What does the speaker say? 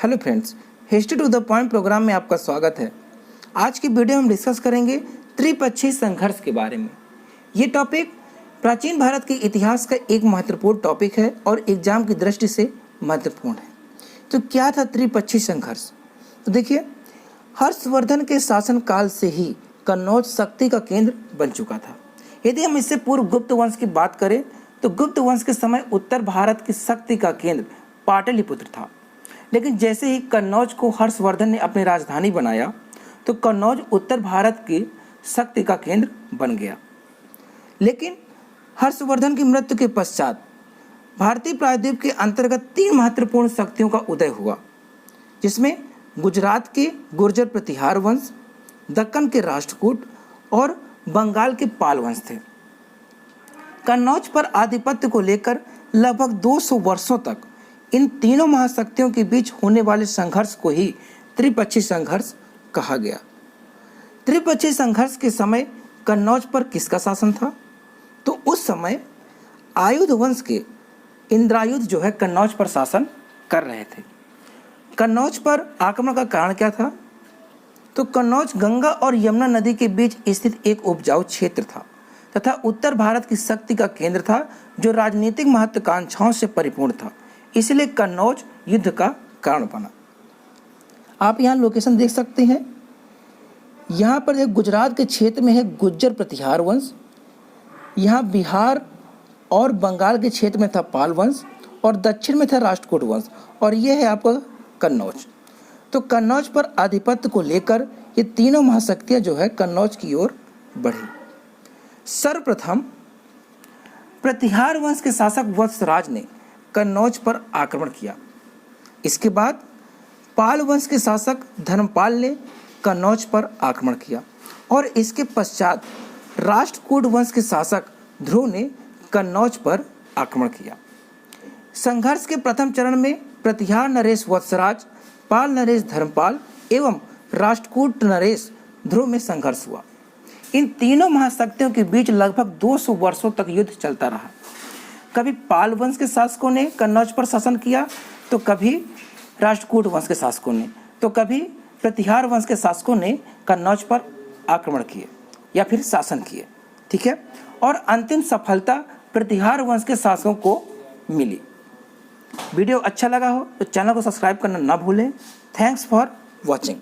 Hello friends, history to the point programme में आपका स्वागत है। आज की वीडियो हम डिस्कस करेंगे त्रिपक्षीय संघर्ष के बारे में। ये टॉपिक प्राचीन भारत के इतिहास का एक महत्वपूर्ण टॉपिक है और एग्जाम की दृष्टि से महत्वपूर्ण है। तो क्या था त्रिपक्षीय संघर्ष? तो देखिए, हर्षवर्धन के शासनकाल से ही कन्नौज शक्ति का केंद्र बन चुका था। यदि हम इससे पूर्व गुप्त वंश की बात करें तो गुप्त वंश के समय उत्तर भारत की शक्ति का केंद्र पाटलिपुत्र था। लेकिन जैसे ही कन्नौज को हर्षवर्धन ने अपनी राजधानी बनाया तो कन्नौज उत्तर भारत की शक्ति का केंद्र बन गया। लेकिन हर्षवर्धन की मृत्यु के पश्चात भारतीय प्रायद्वीप के अंतर्गत 3 महत्वपूर्ण शक्तियों का उदय हुआ, जिसमें गुजरात के गुर्जर प्रतिहार वंश, दक्कन के राष्ट्रकूट और बंगाल के पाल वंश थे। कन्नौज पर आधिपत्य को लेकर लगभग 200 वर्षों तक इन तीनों महाशक्तियों के बीच होने वाले संघर्ष को ही त्रिपक्षीय संघर्ष कहा गया। त्रिपक्षीय संघर्ष के समय कन्नौज पर किसका शासन था? तो उस समय आयुध वंश के इंद्रायुध जो है कन्नौज पर शासन कर रहे थे। कन्नौज पर आक्रमण का कारण क्या था? तो कन्नौज गंगा और यमुना नदी के बीच स्थित एक उपजाऊ क्षेत्र था तथा उत्तर भारत की शक्ति का केंद्र था, जो राजनीतिक महत्वाकांक्षाओं से परिपूर्ण था। इसलिए कन्नौज युद्ध का कारण बना। आप यहाँ लोकेशन देख सकते हैं। यहाँ पर एक गुजरात के क्षेत्र में है गुर्जर प्रतिहार वंश, यहाँ बिहार और बंगाल के क्षेत्र में था पाल वंश और दक्षिण में था राष्ट्रकूट वंश, और ये है आपका कन्नौज। तो कन्नौज पर आधिपत्य को लेकर ये तीनों महाशक्तियाँ जो है कन्नौज की ओर बढ़ी। सर्वप्रथम प्रतिहार वंश के शासक वत्सराज ने कन्नौज पर आक्रमण किया। इसके बाद पाल वंश के शासक धर्मपाल ने कन्नौज पर आक्रमण किया और इसके पश्चात राष्ट्रकूट वंश के शासक ध्रुव ने कन्नौज पर आक्रमण किया। संघर्ष के प्रथम चरण में प्रतिहार नरेश वत्सराज, पाल नरेश धर्मपाल एवं राष्ट्रकूट नरेश ध्रुव में संघर्ष हुआ। इन तीनों महाशक्तियों के बीच लगभग 200 वर्षों तक युद्ध चलता रहा। कभी पाल वंश के शासकों ने कन्नौज पर शासन किया, तो कभी राष्ट्रकूट वंश के शासकों ने, तो कभी प्रतिहार वंश के शासकों ने कन्नौज पर आक्रमण किए या फिर शासन किए। ठीक है, और अंतिम सफलता प्रतिहार वंश के शासकों को मिली। वीडियो अच्छा लगा हो तो चैनल को सब्सक्राइब करना ना भूलें। Thanks for watching.